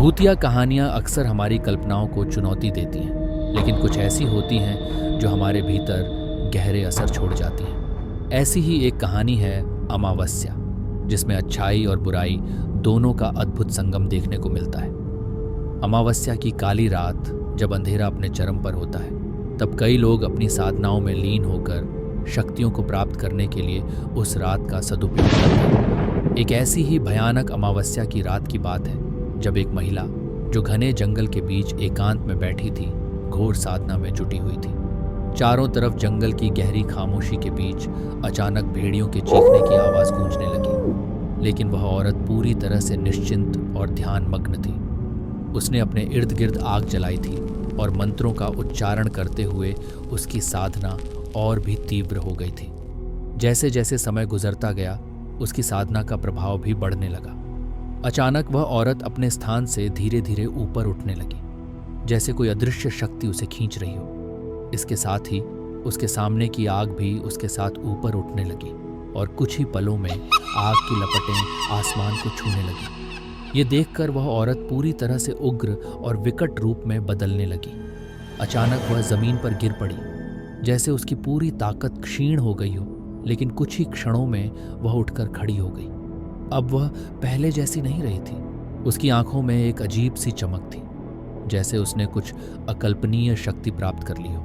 भूतिया कहानियाँ अक्सर हमारी कल्पनाओं को चुनौती देती हैं, लेकिन कुछ ऐसी होती हैं जो हमारे भीतर गहरे असर छोड़ जाती हैं। ऐसी ही एक कहानी है अमावस्या, जिसमें अच्छाई और बुराई दोनों का अद्भुत संगम देखने को मिलता है। अमावस्या की काली रात जब अंधेरा अपने चरम पर होता है, तब कई लोग अपनी साधनाओं में लीन होकर शक्तियों को प्राप्त करने के लिए उस रात का सदुपयोग करते हैं। एक ऐसी ही भयानक अमावस्या की रात की बात है जब एक महिला जो घने जंगल के बीच एकांत में बैठी थी, घोर साधना में जुटी हुई थी। चारों तरफ जंगल की गहरी खामोशी के बीच अचानक भेड़ियों के चीखने की आवाज गूंजने लगी, लेकिन वह औरत पूरी तरह से निश्चिंत और ध्यान मग्न थी। उसने अपने इर्द गिर्द आग जलाई थी और मंत्रों का उच्चारण करते हुए उसकी साधना और भी तीव्र हो गई थी। जैसे जैसे समय गुजरता गया, उसकी साधना का प्रभाव भी बढ़ने लगा। अचानक वह औरत अपने स्थान से धीरे धीरे ऊपर उठने लगी, जैसे कोई अदृश्य शक्ति उसे खींच रही हो। इसके साथ ही उसके सामने की आग भी उसके साथ ऊपर उठने लगी और कुछ ही पलों में आग की लपटें आसमान को छूने लगी। ये देखकर वह औरत पूरी तरह से उग्र और विकट रूप में बदलने लगी। अचानक वह जमीन पर गिर पड़ी, जैसे उसकी पूरी ताकत क्षीण हो गई हो, लेकिन कुछ ही क्षणों में वह उठकर खड़ी हो गई। अब वह पहले जैसी नहीं रही थी। उसकी आंखों में एक अजीब सी चमक थी, जैसे उसने कुछ अकल्पनीय शक्ति प्राप्त कर ली हो।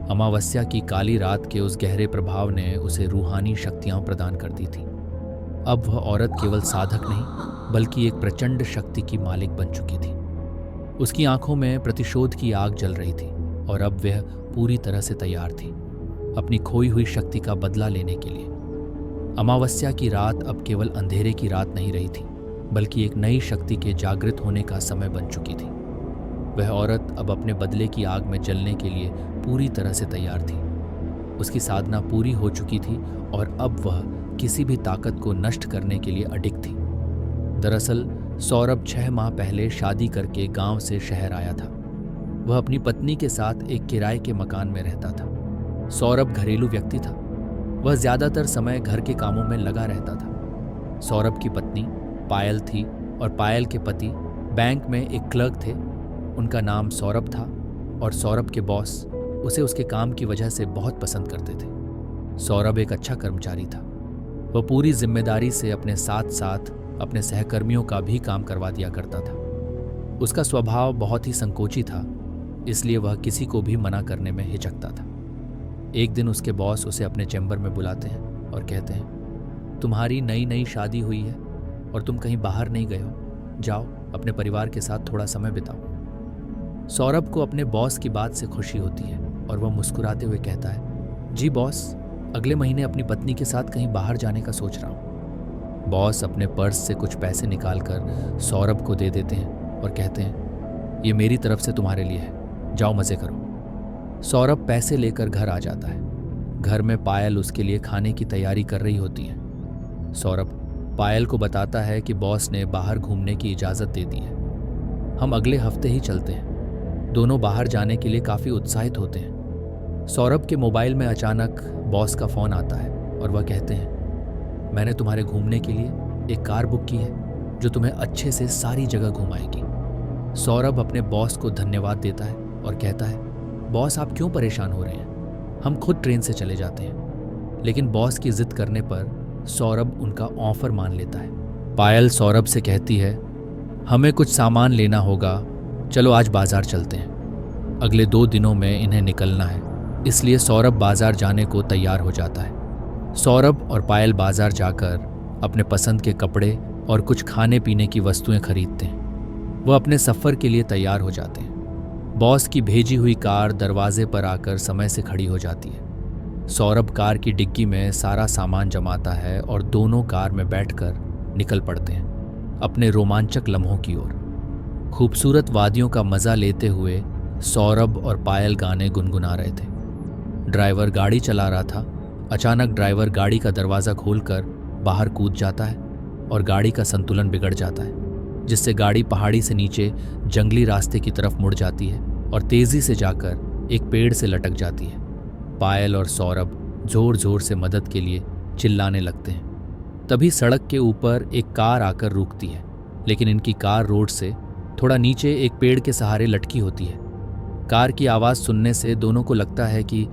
अमावस्या की काली रात के उस गहरे प्रभाव ने उसे रूहानी शक्तियां प्रदान कर दी थी। अब वह औरत केवल साधक नहीं, बल्कि एक प्रचंड शक्ति की मालिक बन चुकी थी। उसकी आंखों में प्रतिशोध की आग जल रही थी और अब वह पूरी तरह से तैयार थी अपनी खोई हुई शक्ति का बदला लेने के लिए। अमावस्या की रात अब केवल अंधेरे की रात नहीं रही थी, बल्कि एक नई शक्ति के जागृत होने का समय बन चुकी थी। वह औरत अब अपने बदले की आग में जलने के लिए पूरी तरह से तैयार थी। उसकी साधना पूरी हो चुकी थी और अब वह किसी भी ताकत को नष्ट करने के लिए अडिग थी। दरअसल सौरभ 6 माह पहले शादी करके गांव से शहर आया था। वह अपनी पत्नी के साथ एक किराए के मकान में रहता था। सौरभ घरेलू व्यक्ति था। वह ज्यादातर समय घर के कामों में लगा रहता था। सौरभ की पत्नी पायल थी और पायल के पति बैंक में एक क्लर्क थे। उनका नाम सौरभ था और सौरभ के बॉस उसे उसके काम की वजह से बहुत पसंद करते थे। सौरभ एक अच्छा कर्मचारी था। वह पूरी जिम्मेदारी से अपने साथ साथ अपने सहकर्मियों का भी काम करवा दिया करता था। उसका स्वभाव बहुत ही संकोची था, इसलिए वह किसी को भी मना करने में हिचकता था। एक दिन उसके बॉस उसे अपने चैम्बर में बुलाते हैं और कहते हैं, तुम्हारी नई नई शादी हुई है और तुम कहीं बाहर नहीं गए हो, जाओ अपने परिवार के साथ थोड़ा समय बिताओ। सौरभ को अपने बॉस की बात से खुशी होती है और वह मुस्कुराते हुए कहता है, जी बॉस, अगले महीने अपनी पत्नी के साथ कहीं बाहर जाने का सोच रहा हूँ। बॉस अपने पर्स से कुछ पैसे निकालकर सौरभ को दे देते हैं और कहते हैं, ये मेरी तरफ से तुम्हारे लिए है, जाओ मजे करो। सौरभ पैसे लेकर घर आ जाता है। घर में पायल उसके लिए खाने की तैयारी कर रही होती है। सौरभ पायल को बताता है कि बॉस ने बाहर घूमने की इजाज़त दे दी है, हम अगले हफ्ते ही चलते हैं। दोनों बाहर जाने के लिए काफ़ी उत्साहित होते हैं। सौरभ के मोबाइल में अचानक बॉस का फ़ोन आता है और वह कहते हैं, मैंने तुम्हारे घूमने के लिए एक कार बुक की है जो तुम्हें अच्छे से सारी जगह घुमाएगी। सौरभ अपने बॉस को धन्यवाद देता है और कहता है, बॉस आप क्यों परेशान हो रहे हैं, हम खुद ट्रेन से चले जाते हैं। लेकिन बॉस की जिद करने पर सौरभ उनका ऑफर मान लेता है। पायल सौरभ से कहती है, हमें कुछ सामान लेना होगा, चलो आज बाजार चलते हैं। अगले 2 दिनों में इन्हें निकलना है, इसलिए सौरभ बाजार जाने को तैयार हो जाता है। सौरभ और पायल बाजार जाकर अपने पसंद के कपड़े और कुछ खाने पीने की वस्तुएं खरीदते हैं। वह अपने सफ़र के लिए तैयार हो जाते हैं। बॉस की भेजी हुई कार दरवाजे पर आकर समय से खड़ी हो जाती है। सौरभ कार की डिग्गी में सारा सामान जमाता है और दोनों कार में बैठकर निकल पड़ते हैं अपने रोमांचक लम्हों की ओर। खूबसूरत वादियों का मज़ा लेते हुए सौरभ और पायल गाने गुनगुना रहे थे। ड्राइवर गाड़ी चला रहा था। अचानक ड्राइवर गाड़ी का दरवाज़ा खोलकर बाहर कूद जाता है और गाड़ी का संतुलन बिगड़ जाता है, जिससे गाड़ी पहाड़ी से नीचे जंगली रास्ते की तरफ मुड़ जाती है और तेजी से जाकर एक पेड़ से लटक जाती है। पायल और सौरभ जोर जोर से मदद के लिए चिल्लाने लगते हैं। तभी सड़क के ऊपर एक कार आकर रुकती है, लेकिन इनकी कार रोड से थोड़ा नीचे एक पेड़ के सहारे लटकी होती है। कार की आवाज़ सुनने से दोनों को लगता है कि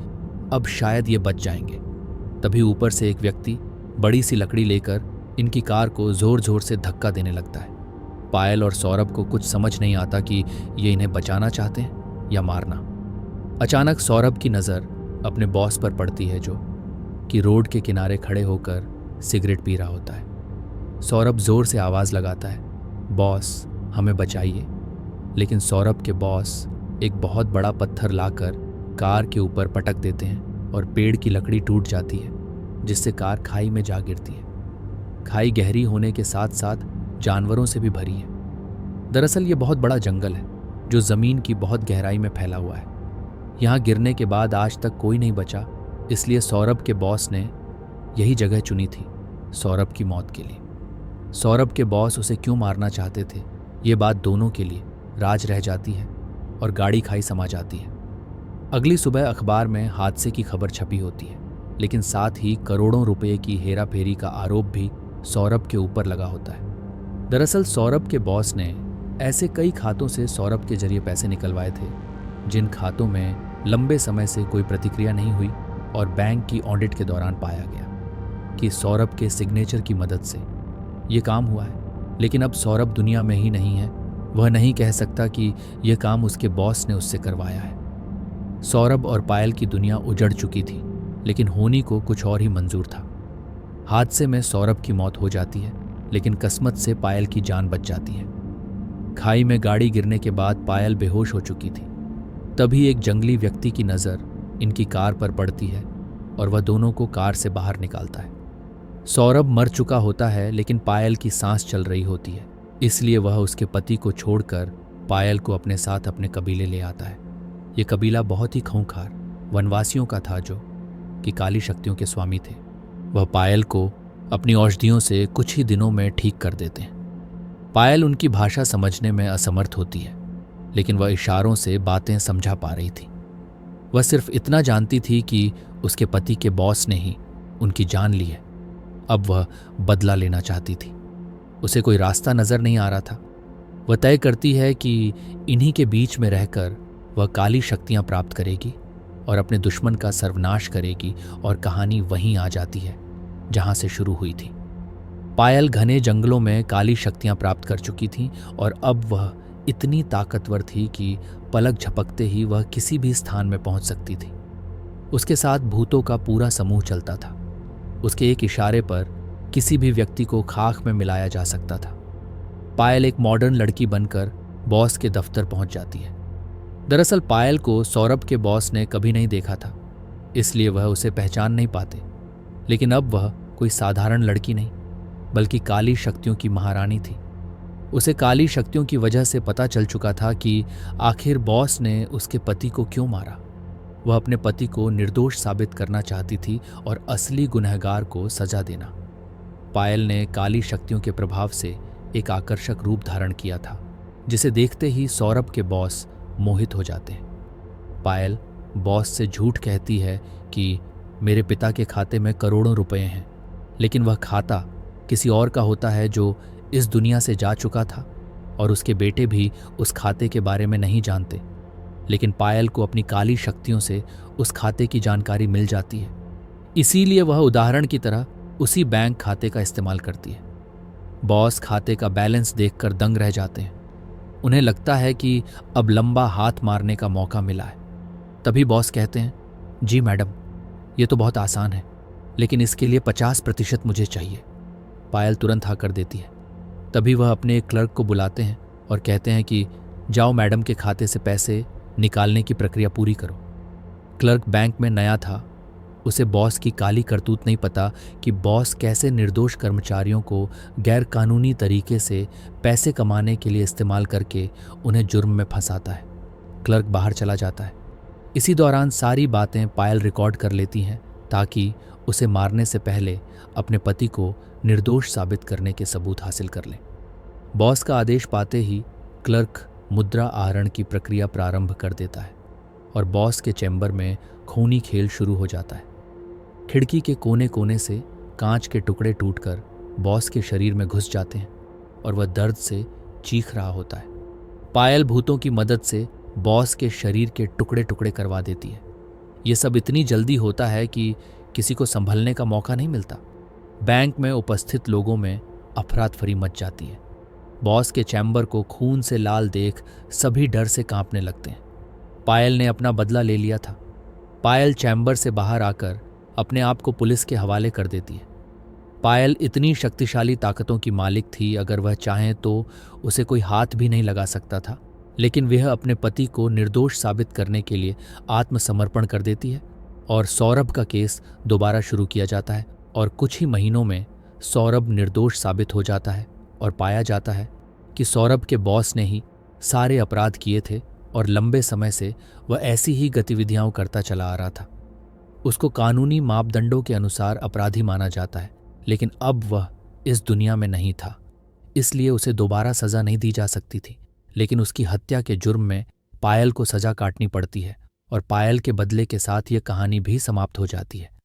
अब शायद ये बच जाएंगे। तभी ऊपर से एक व्यक्ति बड़ी सी लकड़ी लेकर इनकी कार को जोर जोर से धक्का देने लगता है। पायल और सौरभ को कुछ समझ नहीं आता कि ये इन्हें बचाना चाहते हैं या मारना। अचानक सौरभ की नज़र अपने बॉस पर पड़ती है, जो कि रोड के किनारे खड़े होकर सिगरेट पी रहा होता है। सौरभ जोर से आवाज़ लगाता है, बॉस हमें बचाइए। लेकिन सौरभ के बॉस एक बहुत बड़ा पत्थर लाकर कार के ऊपर पटक देते हैं और पेड़ की लकड़ी टूट जाती है, जिससे कार खाई में जा गिरती है। खाई गहरी होने के साथ साथ जानवरों से भी भरी है। दरअसल ये बहुत बड़ा जंगल है जो ज़मीन की बहुत गहराई में फैला हुआ है। यहाँ गिरने के बाद आज तक कोई नहीं बचा, इसलिए सौरभ के बॉस ने यही जगह चुनी थी सौरभ की मौत के लिए। सौरभ के बॉस उसे क्यों मारना चाहते थे, ये बात दोनों के लिए राज रह जाती है और गाड़ी खाई समा जाती है। अगली सुबह अखबार में हादसे की खबर छपी होती है, लेकिन साथ ही करोड़ों रुपए की हेरा फेरी का आरोप भी सौरभ के ऊपर लगा होता है। दरअसल सौरभ के बॉस ने ऐसे कई खातों से सौरभ के जरिए पैसे निकलवाए थे, जिन खातों में लंबे समय से कोई प्रतिक्रिया नहीं हुई और बैंक की ऑडिट के दौरान पाया गया कि सौरभ के सिग्नेचर की मदद से ये काम हुआ है। लेकिन अब सौरभ दुनिया में ही नहीं है, वह नहीं कह सकता कि यह काम उसके बॉस ने उससे करवाया है। सौरभ और पायल की दुनिया उजड़ चुकी थी, लेकिन होनी को कुछ और ही मंजूर था। हादसे में सौरभ की मौत हो जाती है, लेकिन किस्मत से पायल की जान बच जाती है। खाई में गाड़ी गिरने के बाद पायल बेहोश हो चुकी थी। तभी एक जंगली व्यक्ति की नज़र इनकी कार पर पड़ती है और वह दोनों को कार से बाहर निकालता है। सौरभ मर चुका होता है, लेकिन पायल की सांस चल रही होती है, इसलिए वह उसके पति को छोड़कर पायल को अपने साथ अपने कबीले ले आता है। ये कबीला बहुत ही खूंखार वनवासियों का था, जो कि काली शक्तियों के स्वामी थे। वह पायल को अपनी औषधियों से कुछ ही दिनों में ठीक कर देते हैं। पायल उनकी भाषा समझने में असमर्थ होती है, लेकिन वह इशारों से बातें समझा पा रही थी। वह सिर्फ इतना जानती थी कि उसके पति के बॉस ने ही उनकी जान ली है। अब वह बदला लेना चाहती थी। उसे कोई रास्ता नजर नहीं आ रहा था। वह तय करती है कि इन्हीं के बीच में रहकर वह काली शक्तियां प्राप्त करेगी और अपने दुश्मन का सर्वनाश करेगी, और कहानी वहीं आ जाती है जहां से शुरू हुई थी। पायल घने जंगलों में काली शक्तियां प्राप्त कर चुकी थी और अब वह इतनी ताकतवर थी कि पलक झपकते ही वह किसी भी स्थान में पहुंच सकती थी। उसके साथ भूतों का पूरा समूह चलता था। उसके एक इशारे पर किसी भी व्यक्ति को खाक में मिलाया जा सकता था। पायल एक मॉडर्न लड़की बनकर बॉस के दफ्तर पहुंच जाती है। दरअसल पायल को सौरभ के बॉस ने कभी नहीं देखा था, इसलिए वह उसे पहचान नहीं पाते। लेकिन अब वह कोई साधारण लड़की नहीं, बल्कि काली शक्तियों की महारानी थी। उसे काली शक्तियों की वजह से पता चल चुका था कि आखिर बॉस ने उसके पति को क्यों मारा। वह अपने पति को निर्दोष साबित करना चाहती थी और असली गुनहगार को सजा देना। पायल ने काली शक्तियों के प्रभाव से एक आकर्षक रूप धारण किया था, जिसे देखते ही सौरभ के बॉस मोहित हो जाते हैं। पायल बॉस से झूठ कहती है कि मेरे पिता के खाते में करोड़ों रुपए हैं, लेकिन वह खाता किसी और का होता है जो इस दुनिया से जा चुका था, और उसके बेटे भी उस खाते के बारे में नहीं जानते। लेकिन पायल को अपनी काली शक्तियों से उस खाते की जानकारी मिल जाती है, इसीलिए वह उदाहरण की तरह उसी बैंक खाते का इस्तेमाल करती है। बॉस खाते का बैलेंस देखकर दंग रह जाते हैं। उन्हें लगता है कि अब लंबा हाथ मारने का मौका मिला है। तभी बॉस कहते हैं, जी मैडम, ये तो बहुत आसान है, लेकिन इसके लिए 50% मुझे चाहिए। पायल तुरंत हाँ कर देती है। तभी वह अपने एक क्लर्क को बुलाते हैं और कहते हैं कि जाओ मैडम के खाते से पैसे निकालने की प्रक्रिया पूरी करो। क्लर्क बैंक में नया था, उसे बॉस की काली करतूत नहीं पता कि बॉस कैसे निर्दोष कर्मचारियों को गैर कानूनी तरीके से पैसे कमाने के लिए इस्तेमाल करके उन्हें जुर्म में फंसाता है। क्लर्क बाहर चला जाता है। इसी दौरान सारी बातें पायल रिकॉर्ड कर लेती हैं, ताकि उसे मारने से पहले अपने पति को निर्दोष साबित करने के सबूत हासिल कर लें। बॉस का आदेश पाते ही क्लर्क मुद्रा आहरण की प्रक्रिया प्रारंभ कर देता है और बॉस के चैम्बर में खूनी खेल शुरू हो जाता है। खिड़की के कोने कोने से कांच के टुकड़े टूटकर बॉस के शरीर में घुस जाते हैं और वह दर्द से चीख रहा होता है। पायल भूतों की मदद से बॉस के शरीर के टुकड़े टुकड़े करवा देती है। ये सब इतनी जल्दी होता है कि किसी को संभलने का मौका नहीं मिलता। बैंक में उपस्थित लोगों में अफरा तफरी मच जाती है। बॉस के चैम्बर को खून से लाल देख सभी डर से कांपने लगते हैं। पायल ने अपना बदला ले लिया था। पायल चैम्बर से बाहर आकर अपने आप को पुलिस के हवाले कर देती है। पायल इतनी शक्तिशाली ताकतों की मालिक थी, अगर वह चाहे तो उसे कोई हाथ भी नहीं लगा सकता था। लेकिन वह अपने पति को निर्दोष साबित करने के लिए आत्मसमर्पण कर देती है और सौरभ का केस दोबारा शुरू किया जाता है। और कुछ ही महीनों में सौरभ निर्दोष साबित हो जाता है और पाया जाता है कि सौरभ के बॉस ने ही सारे अपराध किए थे और लंबे समय से वह ऐसी ही गतिविधियां करता चला आ रहा था। उसको कानूनी मापदंडों के अनुसार अपराधी माना जाता है, लेकिन अब वह इस दुनिया में नहीं था, इसलिए उसे दोबारा सजा नहीं दी जा सकती थी। लेकिन उसकी हत्या के जुर्म में पायल को सजा काटनी पड़ती है और पायल के बदले के साथ यह कहानी भी समाप्त हो जाती है।